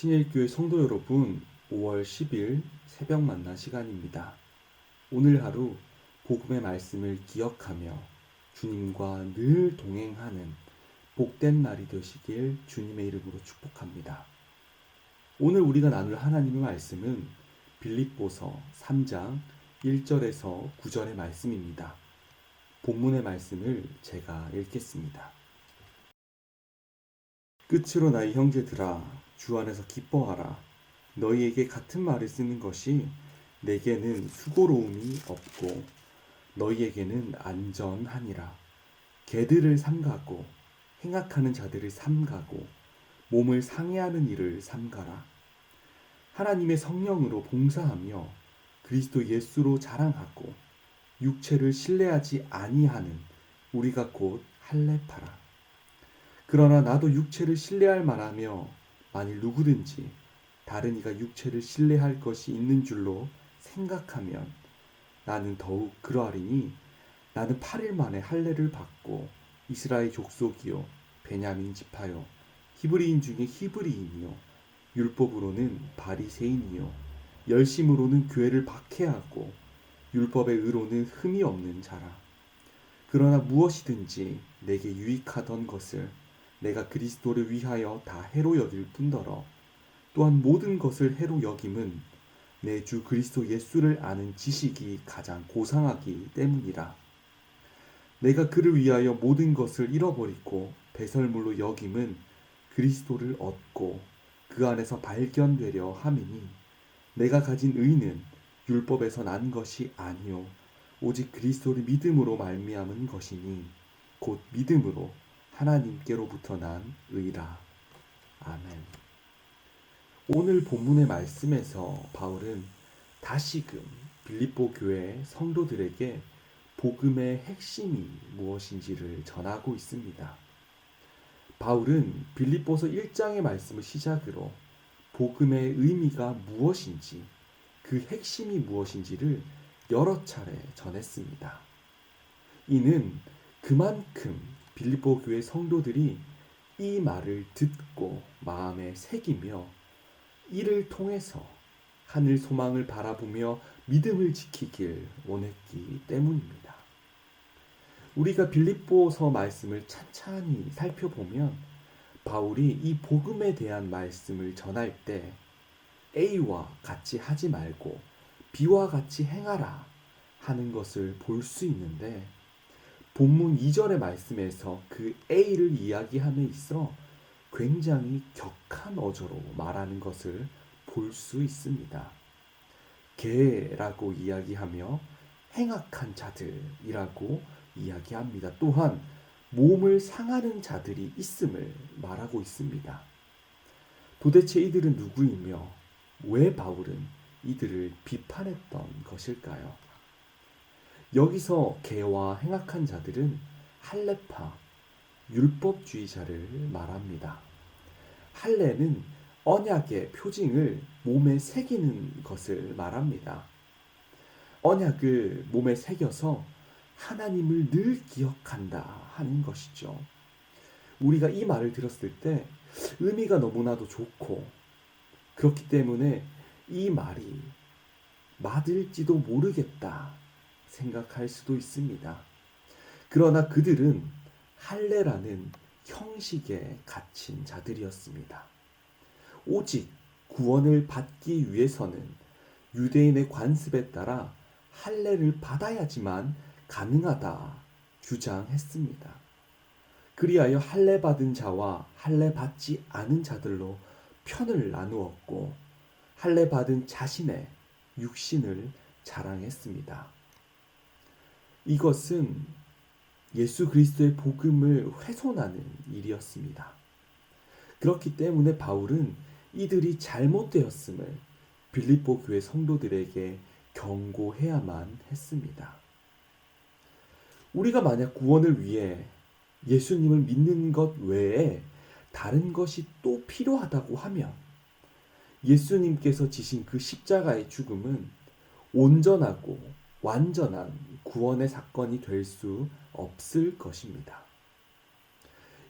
신일교회 성도 여러분, 5월 10일 새벽 만나 시간입니다. 오늘 하루 복음의 말씀을 기억하며 주님과 늘 동행하는 복된 날이 되시길 주님의 이름으로 축복합니다. 오늘 우리가 나눌 하나님의 말씀은 빌립보서 3장 1절에서 9절의 말씀입니다. 본문의 말씀을 제가 읽겠습니다. 끝으로 나의 형제들아, 주 안에서 기뻐하라. 너희에게 같은 말을 쓰는 것이 내게는 수고로움이 없고 너희에게는 안전하니라. 개들을 삼가고 행악하는 자들을 삼가고 몸을 상해하는 일을 삼가라. 하나님의 성령으로 봉사하며 그리스도 예수로 자랑하고 육체를 신뢰하지 아니하는 우리가 곧 할례파라. 그러나 나도 육체를 신뢰할 만하며 만일 누구든지 다른 이가 육체를 신뢰할 것이 있는 줄로 생각하면 나는 더욱 그러하리니 나는 8일 만에 할례를 받고 이스라엘 족속이요 베냐민 지파요 히브리인 중에 히브리인이요 율법으로는 바리새인이요 열심으로는 교회를 박해하고 율법의 의로는 흠이 없는 자라. 그러나 무엇이든지 내게 유익하던 것을 내가 그리스도를 위하여 다 해로 여길 뿐더러 또한 모든 것을 해로 여김은 내 주 그리스도 예수를 아는 지식이 가장 고상하기 때문이라. 내가 그를 위하여 모든 것을 잃어버리고 배설물로 여김은 그리스도를 얻고 그 안에서 발견되려 함이니 내가 가진 의는 율법에서 난 것이 아니요 오직 그리스도를 믿음으로 말미암은 것이니 곧 믿음으로 하나님께로부터 난 의라. 아멘. 오늘 본문의 말씀에서 바울은 다시금 빌립보 교회 성도들에게 복음의 핵심이 무엇인지를 전하고 있습니다. 바울은 빌립보서 1장의 말씀을 시작으로 복음의 의미가 무엇인지, 그 핵심이 무엇인지를 여러 차례 전했습니다. 이는 그만큼 빌립보 교회 성도들이 이 말을 듣고 마음에 새기며 이를 통해서 하늘 소망을 바라보며 믿음을 지키길 원했기 때문입니다. 우리가 빌립보서 말씀을 찬찬히 살펴보면 바울이 이 복음에 대한 말씀을 전할 때 A와 같이 하지 말고 B와 같이 행하라 하는 것을 볼 수 있는데 본문 2절의 말씀에서 그 A를 이야기함에 있어 굉장히 격한 어조로 말하는 것을 볼 수 있습니다. 개라고 이야기하며 행악한 자들이라고 이야기합니다. 또한 몸을 상하는 자들이 있음을 말하고 있습니다. 도대체 이들은 누구이며 왜 바울은 이들을 비판했던 것일까요? 여기서 개와 행악한 자들은 할례파, 율법주의자를 말합니다. 할례는 언약의 표징을 몸에 새기는 것을 말합니다. 언약을 몸에 새겨서 하나님을 늘 기억한다 하는 것이죠. 우리가 이 말을 들었을 때 의미가 너무나도 좋고 그렇기 때문에 이 말이 맞을지도 모르겠다 생각할 수도 있습니다. 그러나 그들은 할례라는 형식에 갇힌 자들이었습니다. 오직 구원을 받기 위해서는 유대인의 관습에 따라 할례를 받아야지만 가능하다 주장했습니다. 그리하여 할례 받은 자와 할례 받지 않은 자들로 편을 나누었고 할례 받은 자신의 육신을 자랑했습니다. 이것은 예수 그리스도의 복음을 훼손하는 일이었습니다. 그렇기 때문에 바울은 이들이 잘못되었음을 빌립보 교회 성도들에게 경고해야만 했습니다. 우리가 만약 구원을 위해 예수님을 믿는 것 외에 다른 것이 또 필요하다고 하면 예수님께서 지신 그 십자가의 죽음은 온전하고 완전한 구원의 사건이 될 수 없을 것입니다.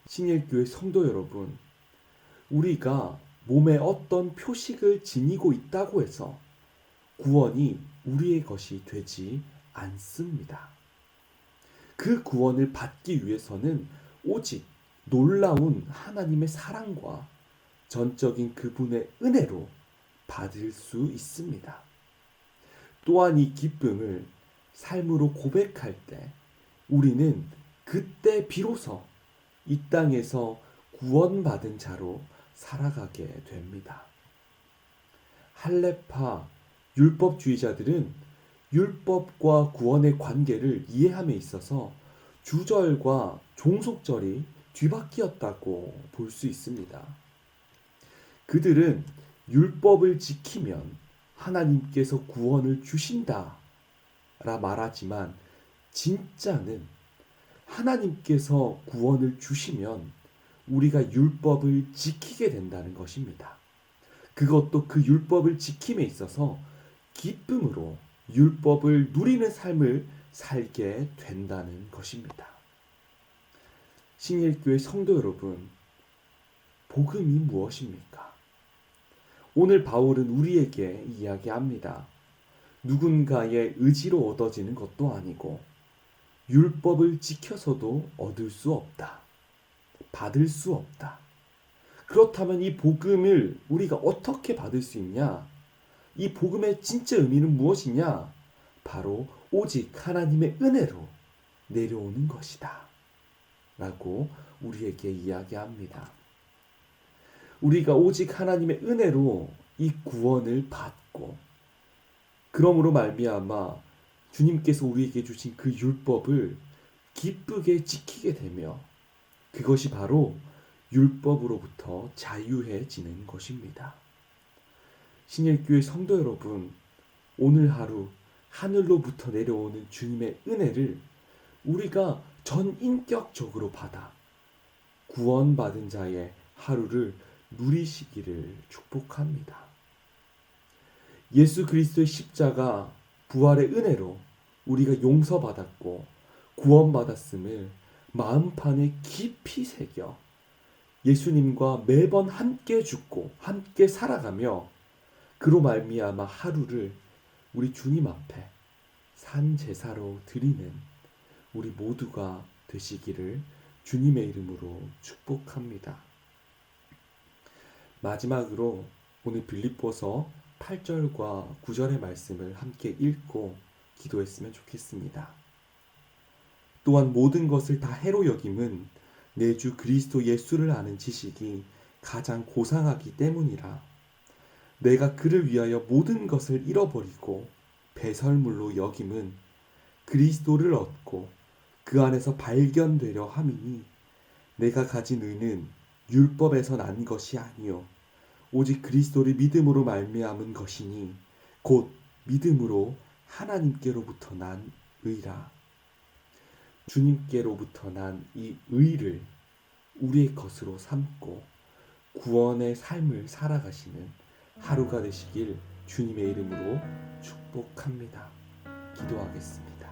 신일교회 성도 여러분, 우리가 몸에 어떤 표식을 지니고 있다고 해서 구원이 우리의 것이 되지 않습니다. 그 구원을 받기 위해서는 오직 놀라운 하나님의 사랑과 전적인 그분의 은혜로 받을 수 있습니다. 또한 이 기쁨을 삶으로 고백할 때 우리는 그때 비로소 이 땅에서 구원받은 자로 살아가게 됩니다. 할례파 율법주의자들은 율법과 구원의 관계를 이해함에 있어서 주절과 종속절이 뒤바뀌었다고 볼 수 있습니다. 그들은 율법을 지키면 하나님께서 구원을 주신다라 말하지만 진짜는 하나님께서 구원을 주시면 우리가 율법을 지키게 된다는 것입니다. 그것도 그 율법을 지킴에 있어서 기쁨으로 율법을 누리는 삶을 살게 된다는 것입니다. 신일교회 성도 여러분, 복음이 무엇입니까? 오늘 바울은 우리에게 이야기합니다. 누군가의 의지로 얻어지는 것도 아니고 율법을 지켜서도 얻을 수 없다. 받을 수 없다. 그렇다면 이 복음을 우리가 어떻게 받을 수 있냐? 이 복음의 진짜 의미는 무엇이냐? 바로 오직 하나님의 은혜로 내려오는 것이다. 라고 우리에게 이야기합니다. 우리가 오직 하나님의 은혜로 이 구원을 받고 그러므로 말미암아 주님께서 우리에게 주신 그 율법을 기쁘게 지키게 되며 그것이 바로 율법으로부터 자유해지는 것입니다. 신일교회 성도 여러분, 오늘 하루 하늘로부터 내려오는 주님의 은혜를 우리가 전인격적으로 받아 구원받은 자의 하루를 누리시기를 축복합니다. 예수 그리스도의 십자가 부활의 은혜로 우리가 용서받았고 구원받았음을 마음판에 깊이 새겨 예수님과 매번 함께 죽고 함께 살아가며 그로 말미암아 하루를 우리 주님 앞에 산 제사로 드리는 우리 모두가 되시기를 주님의 이름으로 축복합니다. 마지막으로 오늘 빌립보서 8절과 9절의 말씀을 함께 읽고 기도했으면 좋겠습니다. 또한 모든 것을 다 해로 여김은 내 주 그리스도 예수를 아는 지식이 가장 고상하기 때문이라. 내가 그를 위하여 모든 것을 잃어버리고 배설물로 여김은 그리스도를 얻고 그 안에서 발견되려 함이니 내가 가진 의는 율법에서 난 것이 아니요 오직 그리스도를 믿음으로 말미암은 것이니 곧 믿음으로 하나님께로부터 난 의라. 주님께로부터 난 이 의를 우리의 것으로 삼고 구원의 삶을 살아가시는 하루가 되시길 주님의 이름으로 축복합니다. 기도하겠습니다.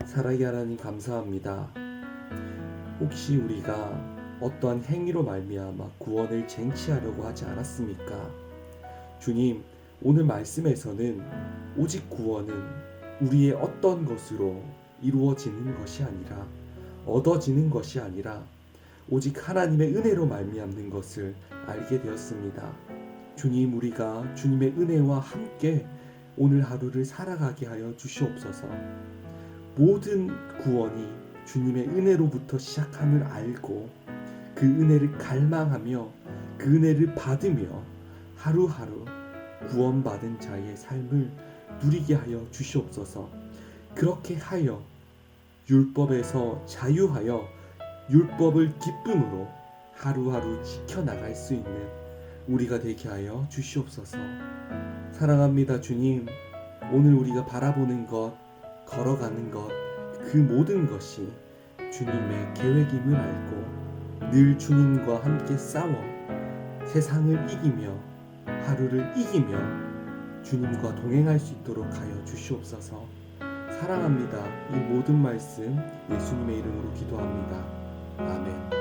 사랑의 하나님 감사합니다. 혹시 우리가 어떠한 행위로 말미암아 구원을 쟁취하려고 하지 않았습니까? 주님, 오늘 말씀에서는 오직 구원은 우리의 어떤 것으로 이루어지는 것이 아니라 얻어지는 것이 아니라 오직 하나님의 은혜로 말미암는 것을 알게 되었습니다. 주님, 우리가 주님의 은혜와 함께 오늘 하루를 살아가게 하여 주시옵소서. 모든 구원이 주님의 은혜로부터 시작함을 알고 그 은혜를 갈망하며 그 은혜를 받으며 하루하루 구원받은 자의 삶을 누리게 하여 주시옵소서. 그렇게 하여 율법에서 자유하여 율법을 기쁨으로 하루하루 지켜나갈 수 있는 우리가 되게 하여 주시옵소서. 사랑합니다 주님. 오늘 우리가 바라보는 것, 걸어가는 것, 그 모든 것이 주님의 계획임을 알고 늘 주님과 함께 싸워 세상을 이기며 하루를 이기며 주님과 동행할 수 있도록 하여 주시옵소서. 사랑합니다. 이 모든 말씀 예수님의 이름으로 기도합니다. 아멘.